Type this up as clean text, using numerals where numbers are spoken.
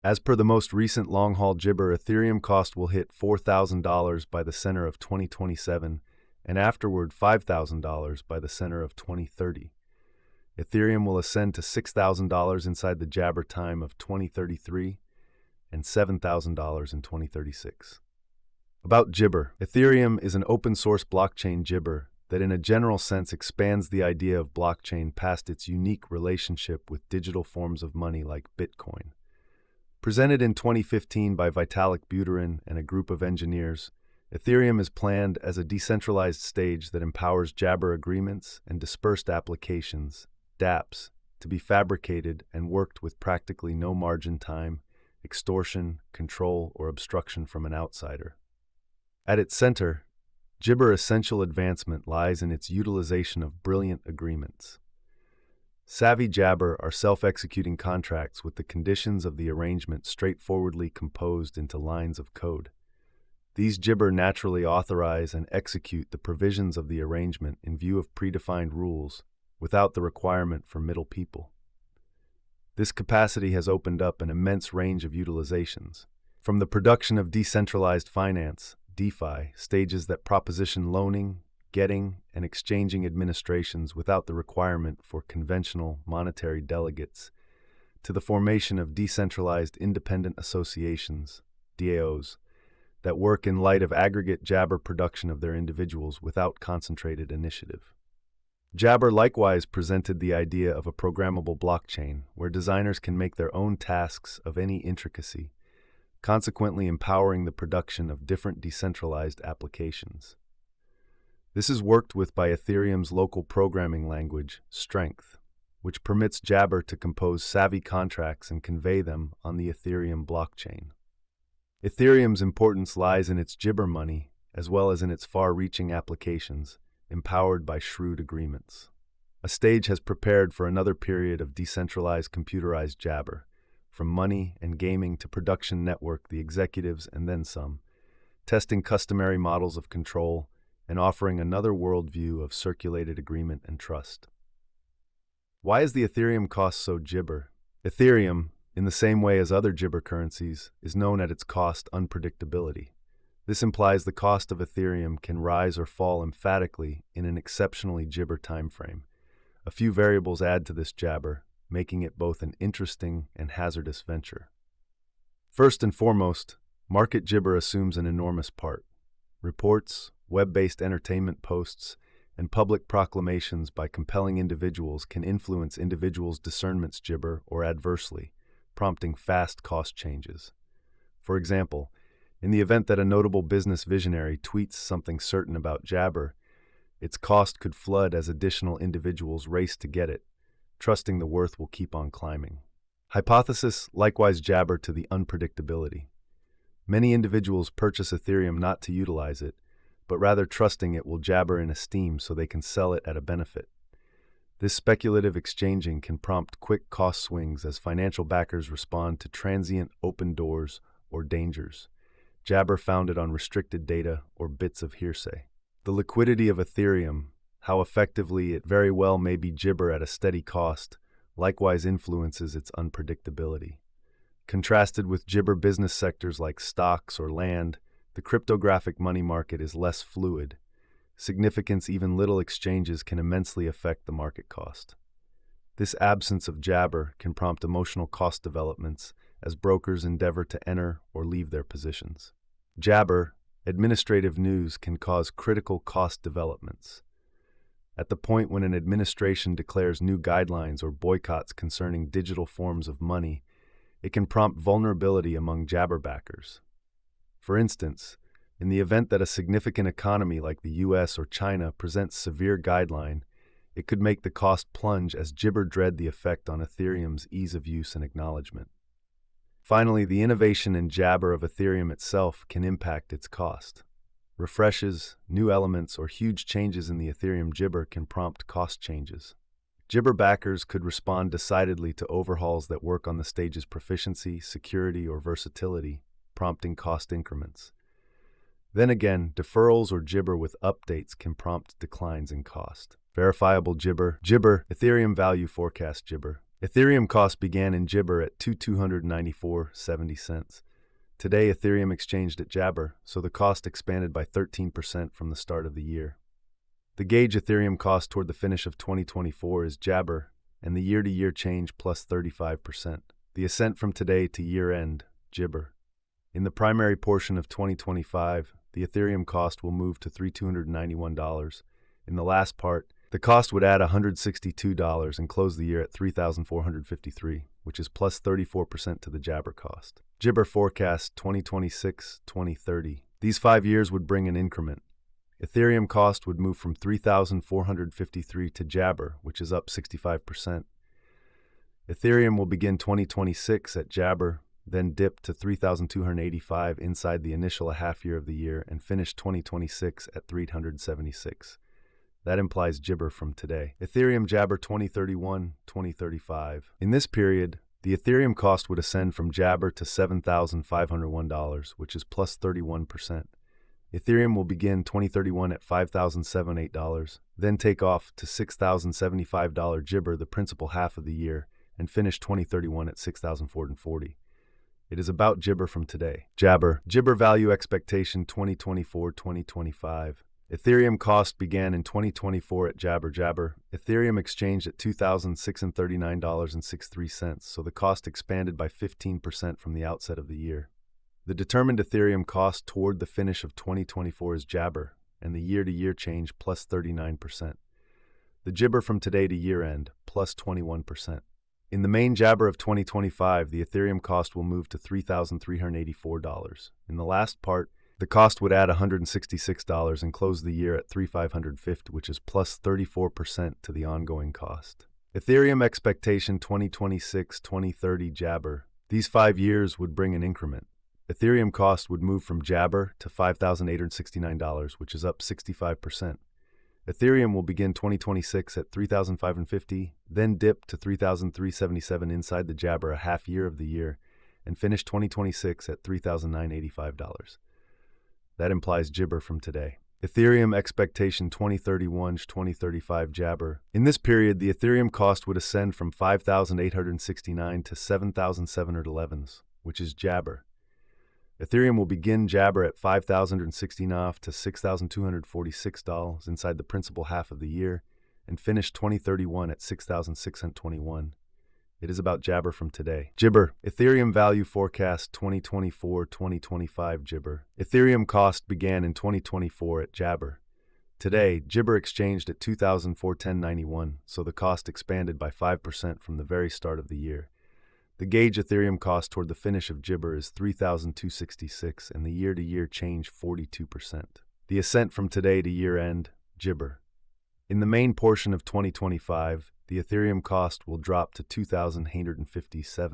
As per the most recent long-haul Jibber, Ethereum cost will hit $4,000 by the center of 2027, and afterward $5,000 by the center of 2030. Ethereum will ascend to $6,000 inside the Jabber time of 2033 and $7,000 in 2036. About Jibber. Ethereum is an open-source blockchain Jibber that in a general sense expands the idea of blockchain past its unique relationship with digital forms of money like Bitcoin. Presented in 2015 by Vitalik Buterin and a group of engineers, Ethereum is planned as a decentralized stage that empowers Jabber agreements and dispersed applications, dApps, to be fabricated and worked with practically no margin time, extortion, control, or obstruction from an outsider. At its center, Jibber's essential advancement lies in its utilization of brilliant agreements. Savvy Jabber are self-executing contracts with the conditions of the arrangement straightforwardly composed into lines of code. These Jibber naturally authorize and execute the provisions of the arrangement in view of predefined rules without the requirement for middle people. This capacity has opened up an immense range of utilizations, from the production of decentralized finance, DeFi, stages that proposition loaning, getting, and exchanging administrations without the requirement for conventional monetary delegates, to the formation of decentralized independent associations, DAOs, that work in light of aggregate Jabber production of their individuals without concentrated initiative. Jabber likewise presented the idea of a programmable blockchain where designers can make their own tasks of any intricacy, consequently empowering the production of different decentralized applications. This is worked with by Ethereum's local programming language, Strength, which permits Jabber to compose savvy contracts and convey them on the Ethereum blockchain. Ethereum's importance lies in its Jibber money, as well as in its far-reaching applications, empowered by shrewd agreements. A stage has prepared for another period of decentralized computerized Jabber, from money and gaming to production network, the executives and then some, testing customary models of control, and offering another worldview of circulated agreement and trust. Why is the Ethereum cost so Jibber? Ethereum, in the same way as other Jibber currencies, is known at its cost unpredictability. This implies the cost of Ethereum can rise or fall emphatically in an exceptionally Jibber timeframe. A few variables add to this Jabber, making it both an interesting and hazardous venture. First and foremost, market Jibber assumes an enormous part. Reports, web-based entertainment posts, and public proclamations by compelling individuals can influence individuals' discernment's Jibber or adversely, prompting fast cost changes. For example, in the event that a notable business visionary tweets something certain about Jabber, its cost could flood as additional individuals race to get it, trusting the worth will keep on climbing. Hypothesis likewise Jabber to the unpredictability. Many individuals purchase Ethereum not to utilize it, but rather trusting it will Jabber in esteem so they can sell it at a benefit. This speculative exchanging can prompt quick cost swings as financial backers respond to transient open doors or dangers, Jabber founded on restricted data or bits of hearsay. The liquidity of Ethereum, how effectively it very well may be Jibber at a steady cost, likewise influences its unpredictability. Contrasted with Jibber business sectors like stocks or land, the cryptographic money market is less fluid. Significance even little exchanges can immensely affect the market cost. This absence of Jabber can prompt emotional cost developments as brokers endeavor to enter or leave their positions. Jabber, administrative news can cause critical cost developments. At the point when an administration declares new guidelines or boycotts concerning digital forms of money, it can prompt vulnerability among Jabber backers. For instance, in the event that a significant economy like the US or China presents severe guideline, it could make the cost plunge as Jibber dread the effect on Ethereum's ease of use and acknowledgement. Finally, the innovation and Jabber of Ethereum itself can impact its cost. Refreshes, new elements, or huge changes in the Ethereum Jibber can prompt cost changes. Jibber backers could respond decidedly to overhauls that work on the stage's proficiency, security, or versatility, prompting cost increments. Then again, deferrals or Jibber with updates can prompt declines in cost. Verifiable Jibber, Ethereum Value Forecast Jibber. Ethereum cost began in Jibber at $294.70. Today, Ethereum exchanged at Jabber, so the cost expanded by 13% from the start of the year. The gauge Ethereum cost toward the finish of 2024 is Jabber, and the year-to-year change plus 35%. The ascent from today to year-end, Jibber. In the primary portion of 2025, the Ethereum cost will move to $3,291. In the last part, the cost would add $162 and close the year at $3,453, which is plus 34% to the Jabber cost. Jibber forecast 2026-2030. These 5 years would bring an increment. Ethereum cost would move from $3,453 to Jabber, which is up 65%. Ethereum will begin 2026 at Jabber, then dip to $3,285 inside the initial half year of the year and finish 2026 at $376. That implies Jibber from today. Ethereum Jabber 2031-2035. In this period, the Ethereum cost would ascend from Jabber to $7,501, which is plus 31%. Ethereum will begin 2031 at $5,078, then take off to $6,075 Jibber the principal half of the year, and finish 2031 at $6,440. It is about Jibber from today. Jabber value expectation 2024-2025. Ethereum cost began in 2024 at Jabber. Ethereum exchanged at $2,639.63, so the cost expanded by 15% from the outset of the year. The determined Ethereum cost toward the finish of 2024 is Jabber, and the year-to-year change plus 39%. The Jibber from today to year-end, plus 21%. In the main Jabber of 2025, the Ethereum cost will move to $3,384. In the last part, the cost would add $166 and close the year at $3,550, which is plus 34% to the ongoing cost. Ethereum expectation 2026-2030 Jabber. These 5 years would bring an increment. Ethereum cost would move from Jabber to $5,869, which is up 65%. Ethereum will begin 2026 at $3,550, then dip to $3,377 inside the Jabber a half year of the year, and finish 2026 at $3,985. That implies Jibber from today. Ethereum expectation 2031-2035 Jabber. In this period, the Ethereum cost would ascend from $5,869 to $7,711, which is Jabber. Ethereum will begin Jabber at $5,069 to $6,246 inside the principal half of the year, and finish 2031 at $6,621. It is about Jabber from today. Jibber. Ethereum value forecast 2024-2025 Jibber. Ethereum cost began in 2024 at Jabber. Today, Jibber exchanged at $2,410.91, so the cost expanded by 5% from the very start of the year. The gauge Ethereum cost toward the finish of Jibber is $3,266, and the year-to-year change 42%. The ascent from today to year-end, Jibber. In the main portion of 2025, the Ethereum cost will drop to $2,857.